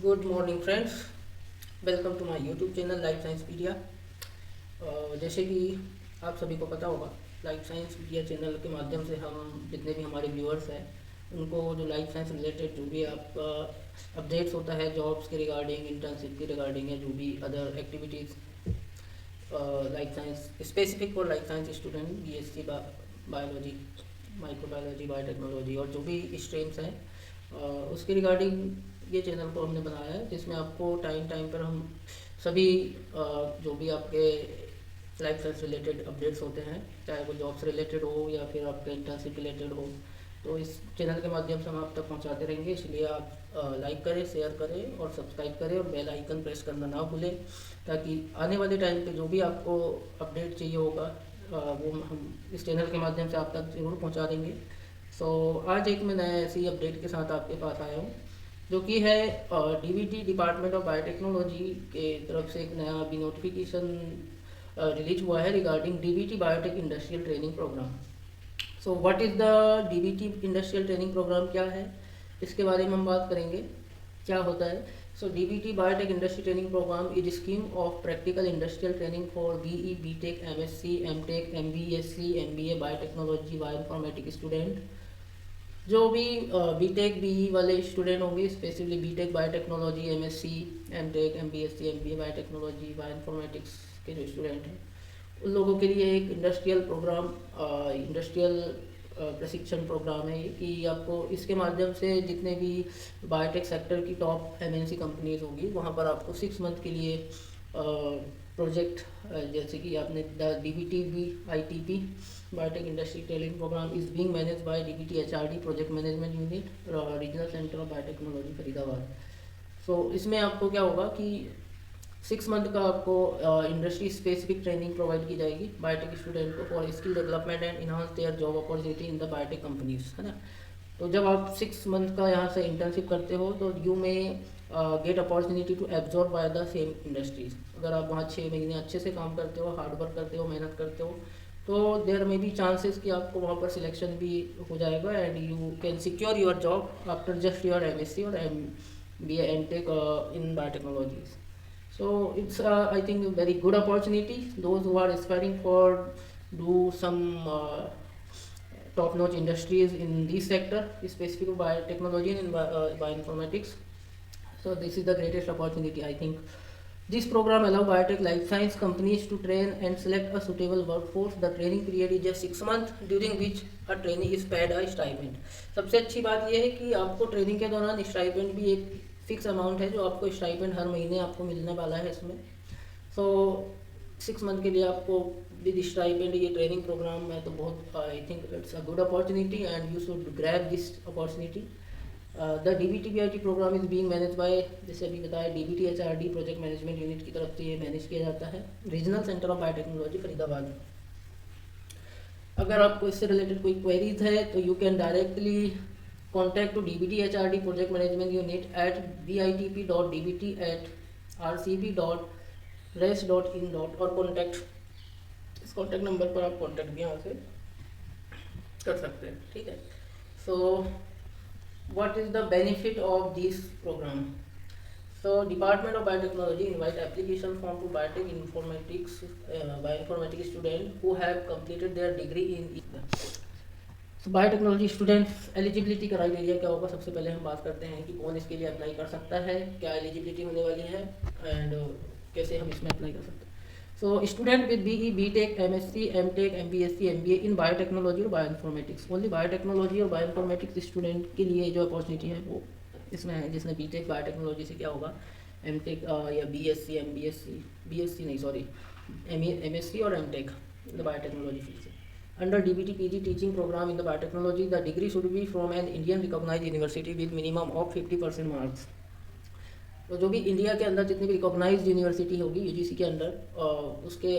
Good morning friends, welcome to my YouTube channel life science pedia. जैसे कि आप सभी को पता होगा, लाइफ साइंस पीडिया चैनल के माध्यम से हम जितने भी हमारे व्यूअर्स हैं उनको जो लाइफ साइंस रिलेटेड जो भी आपका अपडेट्स होता है जॉब्स के रिगार्डिंग, इंटर्नशिप के रिगार्डिंग या जो भी other activities life science specific for life science student, BSc biology, microbiology, biotechnology और जो भी स्ट्रीम्स हैं उसके रिगार्डिंग ये चैनल को हमने बनाया है, जिसमें आपको टाइम टाइम पर हम सभी जो भी आपके लाइफ साइंस रिलेटेड अपडेट्स होते हैं, चाहे वो जॉब से रिलेटेड हो या फिर आपके इंटर्नशिप रिलेटेड हो, तो इस चैनल के माध्यम से हम आप तक पहुंचाते रहेंगे। इसलिए आप लाइक करें, शेयर करें और सब्सक्राइब करें और बेल आइकन प्रेस करना ना भूलें, ताकि आने वाले टाइम पे जो भी आपको अपडेट चाहिए होगा वो हम इस चैनल के माध्यम से आप तक ज़रूर पहुंचा देंगे। आज एक मैं नया ऐसी अपडेट के साथ आपके पास आया हूँ, जो कि है डीवीटी डिपार्टमेंट ऑफ बायोटेक्नोलॉजी के तरफ से एक नया अभी नोटिफिकेशन रिलीज हुआ है regarding DVT biotech industrial training programme. So what is the DVT industrial training programme, क्या है इसके बारे में हम बात करेंगे, क्या होता है। So DVT biotech industry training programme is scheme of practical industrial training for BE, BTech, MSc, MTech, MBSc, MBA, biotechnology, bioinformatic student, जो भी बीटेक बीई वाले स्टूडेंट होंगे, specifically BTech biotechnology, MSc, MTech, MBSc, MBA, biotechnology, bioinformatics के जो student हैं उन लोगों के लिए एक इंडस्ट्रियल प्रोग्राम, इंडस्ट्रियल प्रशिक्षण प्रोग्राम है कि आपको इसके माध्यम से जितने भी बायोटेक सेक्टर की टॉप एमएनसी कंपनीज होंगी वहाँ पर आपको 6 मंथ के लिए प्रोजेक्ट, जैसे कि आपने डीबीटी भी ITP biotech industry training programme is being manage by DBT HRD project management unit, regional centre of biotechnology Faridabad. So इसमें आपको क्या होगा कि 6 मंथ का आपको इंडस्ट्री स्पेसिफिक ट्रेनिंग प्रोवाइड की जाएगी बायोटेक स्टूडेंट को for skill development and enhance their job opportunity in the biotech companies, है ना। तो जब आप 6 मंथ का यहाँ से इंटर्नशिप करते हो तो you may get opportunity to absorb by the same industries. अगर आप वहाँ 6 महीने अच्छे से काम करते हो, हार्ड वर्क करते हो, मेहनत करते हो, तो देयर में भी चांसेस कि आपको वहाँ पर सिलेक्शन भी हो जाएगा and you can secure your job after just your MSc और MBA MTech in biotechnologies. So it's I think a very good opportunity. Those who are aspiring for do some top-notch industries in this sector, specifically biotechnology and bioinformatics. So this is the greatest opportunity, I think. This program allow biotech life science companies to train and select a suitable workforce. The training period is just 6 months, during which a trainee is paid a stipend. सबसे अच्छी बात यह है कि आपको training के दौरान stipend भी एक फिक्स अमाउंट है जो आपको स्टाइपेंड हर महीने आपको मिलने वाला है इसमें। सो 6 मंथ के लिए आपको विद स्टाइपेंड ये ट्रेनिंग प्रोग्राम है, तो बहुत I think it's a good opportunity and you should grab this opportunity. The DBT BIT programme is being manage by, जैसे अभी बताया, DBT HRD project management unit की तरफ से ये मैनेज किया जाता है, regional centre of biotechnology Faridabad. अगर आपको इससे रिलेटेड कोई क्वेरीज है तो you can directly contact to DBT HRD Project Management Unit at bitp.dbt@rcb.res.in. और कॉन्टैक्ट, इस कॉन्टैक्ट नंबर पर आप कॉन्टैक्ट भी यहाँ से कर सकते हैं, ठीक है। So what is the benefit of this programme. So Department of Biotechnology invite application form to bioinformatics student who have completed their degree in biotechnology students. Eligibility criteria क्या होगा, सबसे पहले हम बात करते हैं कि कौन इसके लिए अप्लाई कर सकता है, क्या एलिजिबिलिटी होने वाली है एंड कैसे हम इसमें अप्लाई कर सकते हैं। So student with BE, BTech, MSc, MTech, MBSc, MBA in biotechnology और बायोइन्फॉर्मेटिक्स। ओनली बायोटेक्नोलॉजी और बायोइन्फॉर्मेटिक्स स्टूडेंट के लिए जो अपॉर्चुनिटी है वो इसमें है, जिसने बीटेक बायोटेक्नोलॉजी से क्या होगा, एमटेक या बीएससी, एमबीएससी, बीएससी नहीं सॉरी, एमएससी और MTech in the biotechnology field से। Under DBT PG teaching program in the biotechnology, the degree should be from an Indian recognized university with minimum of 50% marks. तो जो भी India के अंदर जितनी भी रिकॉग्नाइज्ड यूनिवर्सिटी होगी यूजीसी के अंडर, उसके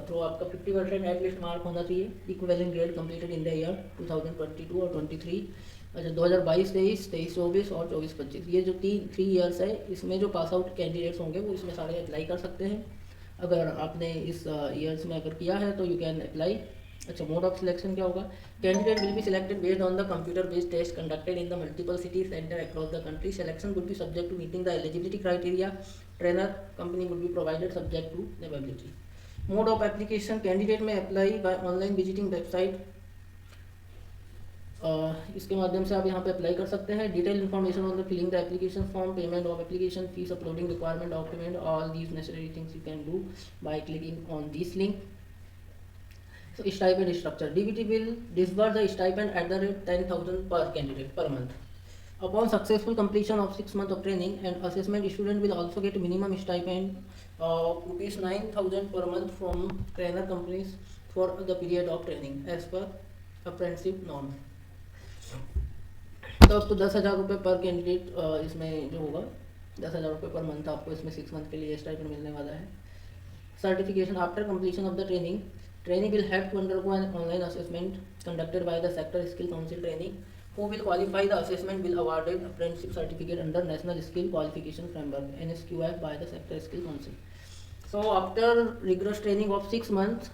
थ्रू आपका 50% एटलीस्ट मार्क होना चाहिए। Equivalent grade completed in the year 2022 और 23, अच्छा 2022-23, 23-24 और 24-25, ये जो 3 ईयर्स है इसमें जो पास आउट कैंडिडेट्स होंगे वो इसमें सारे अप्लाई कर सकते हैं। अगर आपने इस ईयर्स में अगर किया है तो यू कैन अप्लाई अच्छा, मोड ऑफ सिलेक्शन क्या होगा? Candidate will be selected based on the computer based test conducted in the multiple city centre across the country. Selection would be subject to meeting the eligibility criteria. Trainer company would be provided subject to availability. Mode of application, candidate may apply by online visiting website. इसके माध्यम से आप यहाँ पे apply कर सकते हैं. Detail information on the filling the application form, payment of application fees, uploading requirement document, all these necessary things you can do by clicking on this link. So stipend structure, DBT will disburse the stipend at the rate 10,000 per candidate per month. Upon successful completion of 6 months of training and assessment, student will also get minimum stipend of rupees 9,000 per month from trainer companies for the period of training as per apprenticeship norm. तो आपको 10,000 रुपये पर candidate इसमें जो होगा 10,000 रुपये per month आपको इसमें 6 मंथ के लिए स्टाइपेंड मिलने वाला है. Certification, after completion of the training will have to undergo an online assessment conducted by the sector skill council training. Who will qualify the assessment will awarded apprenticeship certificate under National Skill Qualification Framework NSQF by the sector skill council. So after rigorous training of 6 months,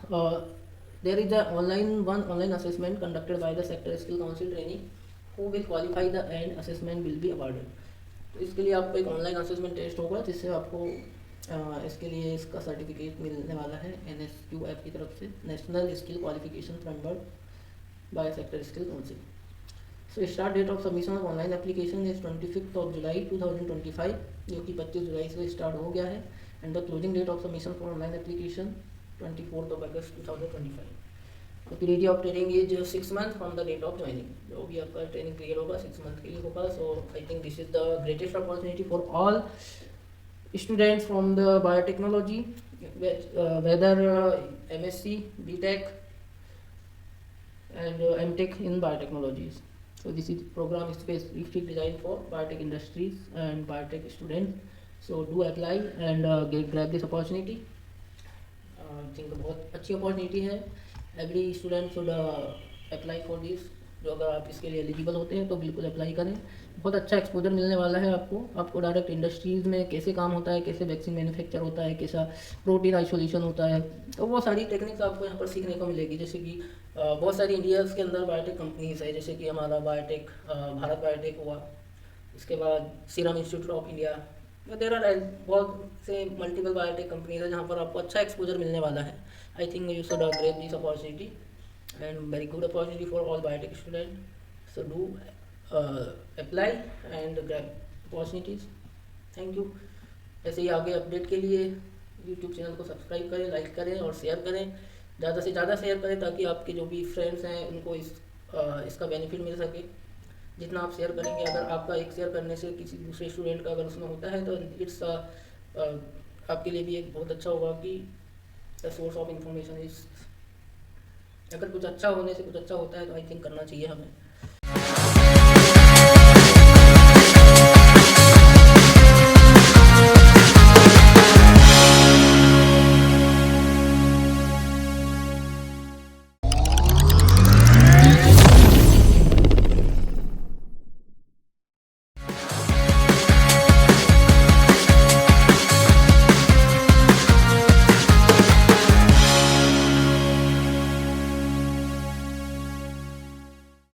there is a online assessment conducted by the sector skill council training. Who will qualify the and assessment will be awarded. तो इसके लिए आपको एक online assessment test होगा जिससे आपको इसके लिए इसका सर्टिफिकेट मिलने वाला है NSQF की तरफ से, national skill qualification framework by sector skill council. So start date of submission of online application is 25 July 2025, जो कि 25 जुलाई से स्टार्ट हो गया है. And the closing date of submission for online application 24 August 2025. तो period of training is 6 month from the date of joining. जो भी आपका ट्रेनिंग पीरियड होगा 6 मंथ के लिए होगा. So I think this is the greatest opportunity for all students from the biotechnology, whether MSc, BTech and MTech in biotechnologies. So this is program is specifically designed for biotech industries and biotech students. So do apply and grab this opportunity. I think बहुत अच्छी opportunity है. Every student should apply for this. जो अगर आप इसके लिए eligible होते हैं तो बिल्कुल अप्लाई करें. बहुत अच्छा एक्सपोजर मिलने वाला है आपको डायरेक्ट इंडस्ट्रीज़ में कैसे काम होता है, कैसे वैक्सीन मैन्युफैक्चर होता है, कैसा प्रोटीन आइसोलेशन होता है. तो वो सारी टेक्निक्स आपको यहाँ पर सीखने को मिलेगी. जैसे कि बहुत सारी इंडिया के अंदर बायोटेक कंपनीज है, जैसे कि हमारा बायोटेक भारत बायोटेक हुआ, इसके बाद Serum Institute of India. There are बहुत से मल्टीपल बायोटेक कंपनीज है जहाँ पर आपको अच्छा एक्सपोजर मिलने वाला है. I think you should grab this opportunity and very good opportunity for all biotech students. So do apply and grab opportunities. Thank you. ऐसे ही आगे अपडेट के लिए YouTube चैनल को सब्सक्राइब करें, लाइक करें और शेयर करें. ज़्यादा से ज़्यादा शेयर करें ताकि आपके जो भी फ्रेंड्स हैं उनको इसका बेनिफिट मिल सके. जितना आप शेयर करेंगे, अगर आपका एक शेयर करने से किसी दूसरे स्टूडेंट का अगर उसमें होता है तो इट्स आपके लिए भी एक बहुत अच्छा होगा कि the source of information is. अगर कुछ अच्छा होने से कुछ अच्छा होता है तो आई थिंक करना चाहिए हमें.